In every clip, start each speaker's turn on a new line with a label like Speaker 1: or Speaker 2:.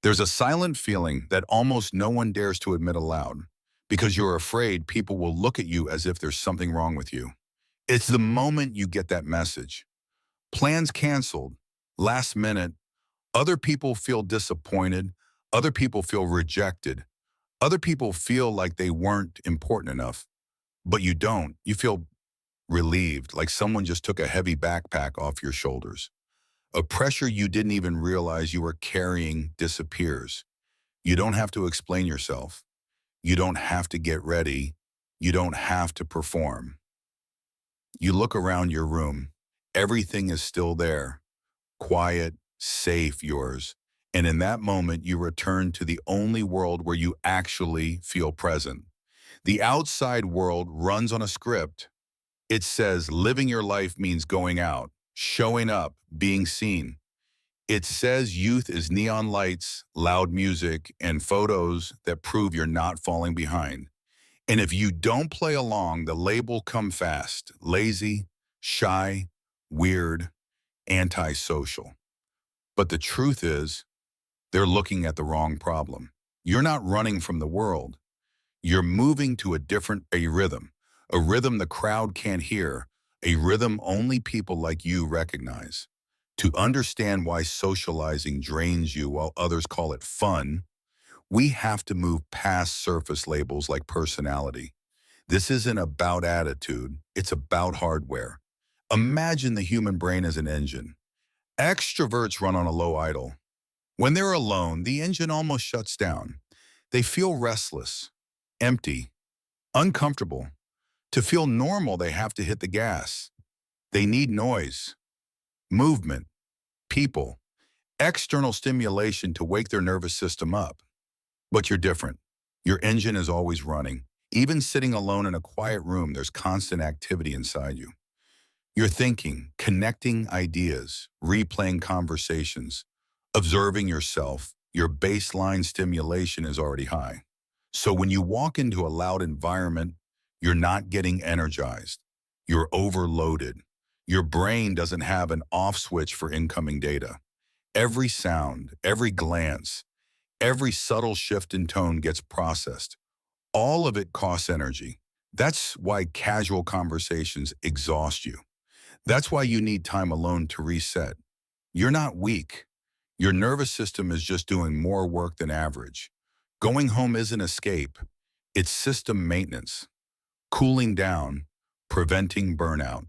Speaker 1: There's a silent feeling that almost no one dares to admit aloud because you're afraid people will look at you as if there's something wrong with you. It's the moment you get that message. Plans canceled, last minute, other people feel disappointed, other people feel rejected, other people feel like they weren't important enough, but you don't. You feel relieved, like someone just took a heavy backpack off your shoulders. A pressure you didn't even realize you were carrying disappears. You don't have to explain yourself. You don't have to get ready. You don't have to perform. You look around your room. Everything is still there. Quiet, safe, yours. And in that moment, you return to the only world where you actually feel present. The outside world runs on a script. It says living your life means going out, showing up, being seen. It says youth is neon lights, loud music, and photos that prove you're not falling behind. And if you don't play along, the label come fast: lazy, shy, weird, antisocial. But the truth is, they're looking at the wrong problem. You're not running from the world. You're moving to a rhythm the crowd can't hear, a rhythm only people like you recognize. To understand why socializing drains you while others call it fun, we have to move past surface labels like personality. This isn't about attitude, it's about hardware. Imagine the human brain as an engine. Extroverts run on a low idle. When they're alone, the engine almost shuts down. They feel restless, empty, uncomfortable. To feel normal, they have to hit the gas. They need noise, movement, people, external stimulation to wake their nervous system up. But you're different. Your engine is always running. Even sitting alone in a quiet room, there's constant activity inside you. You're thinking, connecting ideas, replaying conversations, observing yourself. Your baseline stimulation is already high. So when you walk into a loud environment, you're not getting energized. You're overloaded. Your brain doesn't have an off switch for incoming data. Every sound, every glance, every subtle shift in tone gets processed. All of it costs energy. That's why casual conversations exhaust you. That's why you need time alone to reset. You're not weak. Your nervous system is just doing more work than average. Going home isn't escape. It's system maintenance, cooling down, preventing burnout.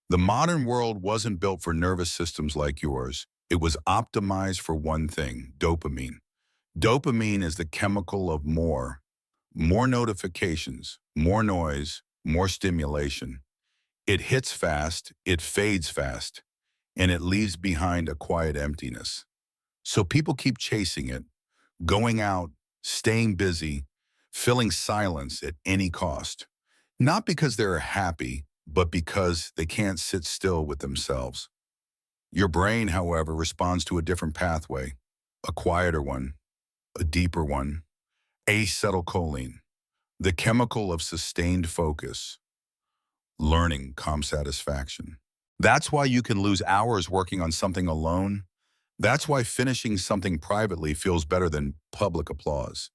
Speaker 1: The modern world wasn't built for nervous systems like yours. It was optimized for one thing: dopamine. Dopamine is the chemical of more notifications, more noise, more stimulation. It hits fast, it fades fast, and it leaves behind a quiet emptiness. So people keep chasing it, going out, staying busy, filling silence at any cost. Not because they're happy, but because they can't sit still with themselves. Your brain, however, responds to a different pathway, a quieter one, a deeper one: acetylcholine, the chemical of sustained focus, learning, calm satisfaction. That's why you can lose hours working on something alone. That's why finishing something privately feels better than public applause.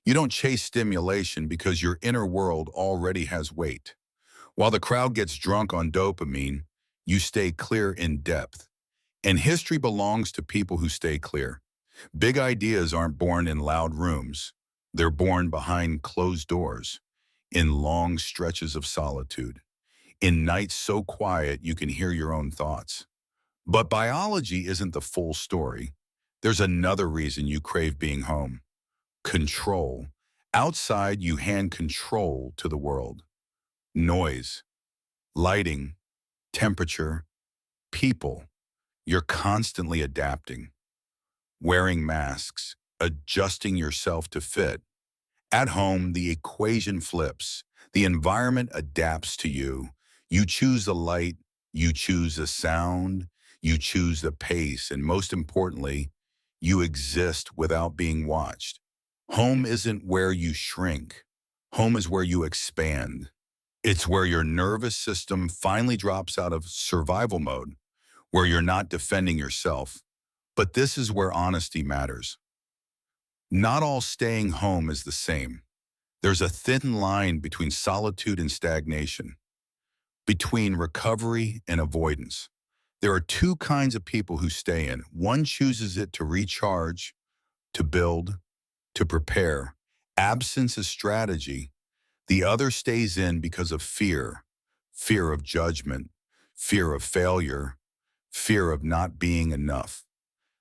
Speaker 1: You don't chase stimulation because your inner world already has weight. While the crowd gets drunk on dopamine, you stay clear in depth. And history belongs to people who stay clear. Big ideas aren't born in loud rooms. They're born behind closed doors, in long stretches of solitude, in nights so quiet you can hear your own thoughts. But biology isn't the full story. There's another reason you crave being home: control. Outside, you hand control to the world. Noise, lighting, temperature, people. You're constantly adapting, wearing masks, adjusting yourself to fit. At home, the equation flips. The environment adapts to you. You choose the light, you choose the sound, you choose the pace, and most importantly, you exist without being watched. Home isn't where you shrink. Home is where you expand. It's where your nervous system finally drops out of survival mode, where you're not defending yourself. But this is where honesty matters. Not all staying home is the same. There's a thin line between solitude and stagnation, between recovery and avoidance. There are two kinds of people who stay in. One chooses it to recharge, to build, to prepare. Absence is strategy. The other stays in because of fear, fear of judgment, fear of failure, fear of not being enough.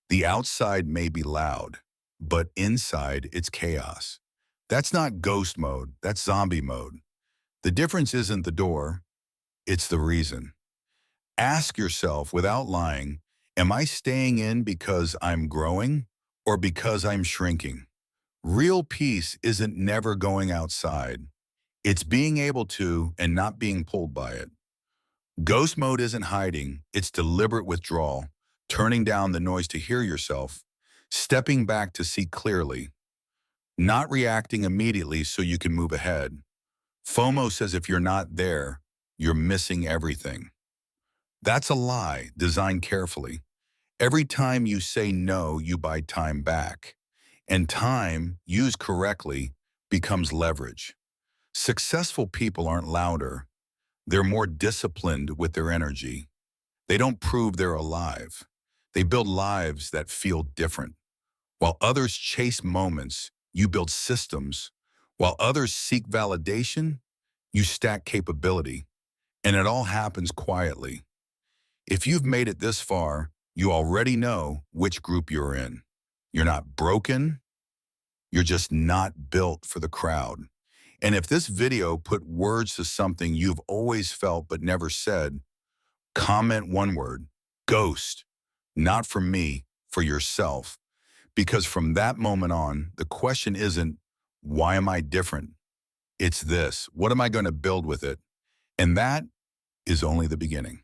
Speaker 1: The outside may be loud, but inside it's chaos. That's not ghost mode, that's zombie mode. The difference isn't the door, it's the reason. Ask yourself without lying, am I staying in because I'm growing or because I'm shrinking? Real peace isn't never going outside. It's being able to and not being pulled by it. Ghost mode isn't hiding, it's deliberate withdrawal, turning down the noise to hear yourself, stepping back to see clearly, not reacting immediately so you can move ahead. FOMO says if you're not there, you're missing everything. That's a lie designed carefully. Every time you say no, you buy time back. And time, used correctly, becomes leverage. Successful people aren't louder. They're more disciplined with their energy. They don't prove they're alive. They build lives that feel different. While others chase moments, you build systems. While others seek validation, you stack capability. And it all happens quietly. If you've made it this far, you already know which group you're in. You're not broken, you're just not built for the crowd. And if this video put words to something you've always felt but never said, comment one word, ghost. Not for me, for yourself. Because from that moment on, the question isn't, why am I different? It's this, what am I going to build with it? And that is only the beginning.